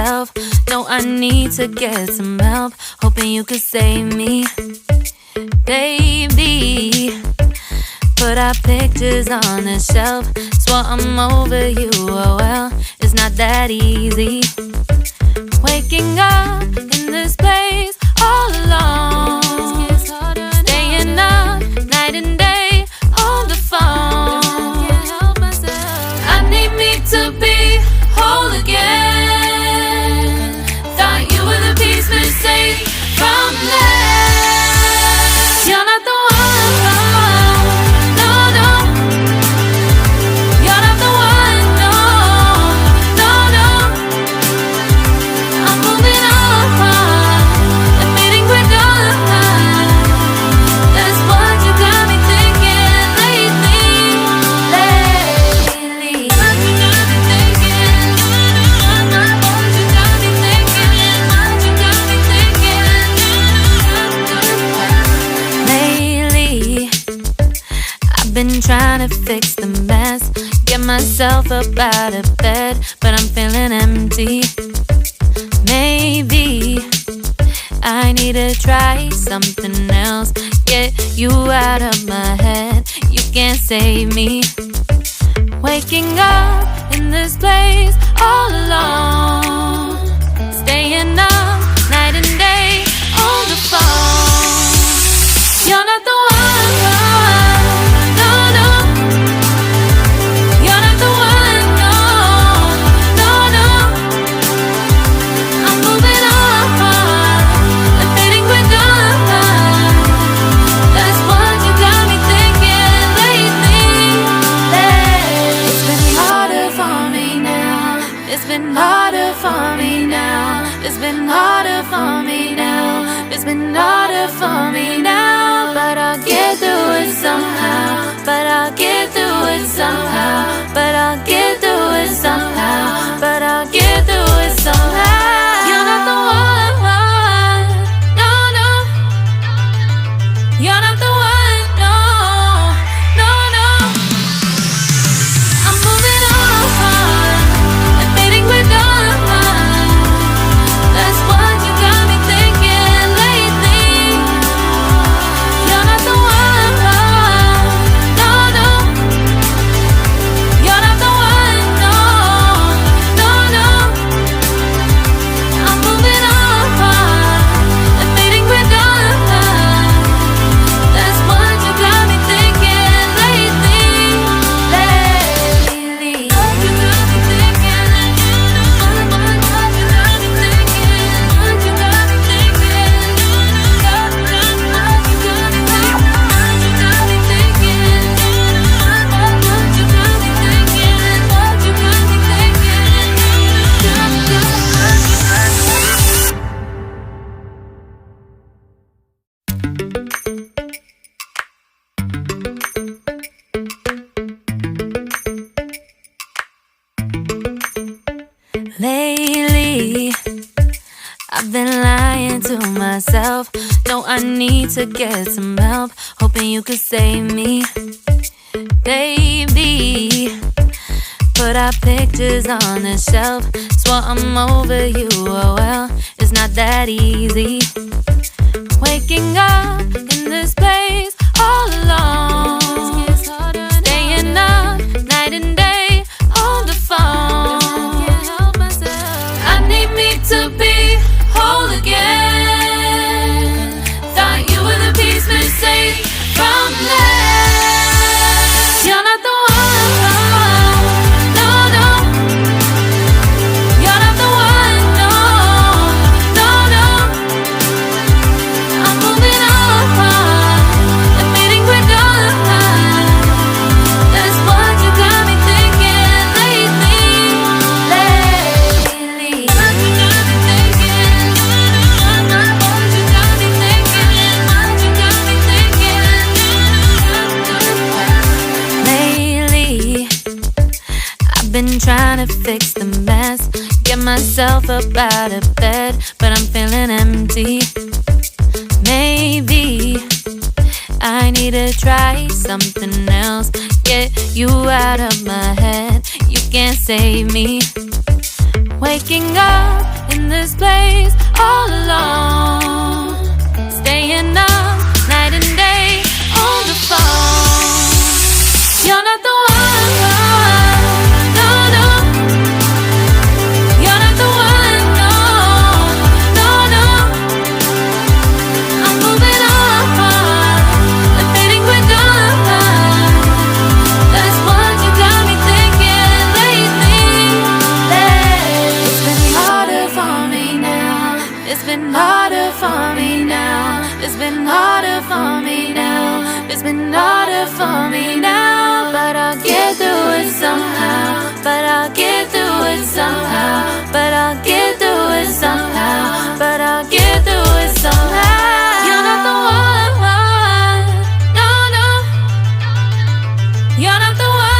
myself. No, I need to get some help. Hoping you could save me, baby. Put our pictures on the shelf. Swore I'm over you, oh well, it's not that easy. Waking up in this place all alone, staying up night and day on the phone. I need me to be whole again. Thought you were the piece missing from left. You're not the one. Been trying to fix the mess, get myself up out of bed, but I'm feeling empty. Maybe I need to try something else. Get you out of my head, you can't save me. Waking up in this place all alone, staying up night and day on the phone. You're not the one. It's been harder for me now. It's been harder for me now. It's been harder for me now. But I'll get through it somehow. But I'll get through it somehow. But I'll get through it somehow. But I'll get through it somehow. You're not the one. No, no. You're not the one. No, no, no. I'm moving on. That's what you got me thinking lately. You're not the one. No, no. You're not the one. No, no, no. I'm moving on and fading we're done. That's what you got me thinking lately. What you got me thinking. Lately, I've been lying to myself. No, I need to get some help. Hoping you could save me, baby. Put our pictures on the shelf. Swore I'm over you, oh well, it's not that easy. Waking up in this place all alone, staying up night and day on the phone. To be whole again. Thought you were the piece missing from left. You're not the one. No, no. You're not the one. No, no, no. I'm moving on and fading we're done. That's what you got me thinking lately. Been trying to fix the mess, get myself up out of bed, but I'm feeling empty. Maybe I need to try something else. Get you out of my head, you can't save me. Waking up It's been harder for me now. It's been harder for me now. It's been harder for me now. But I'll get through it somehow. But I'll get through it somehow. But I'll get through it somehow. But I'll get through it somehow. You're not the one. No, no. You're not the one.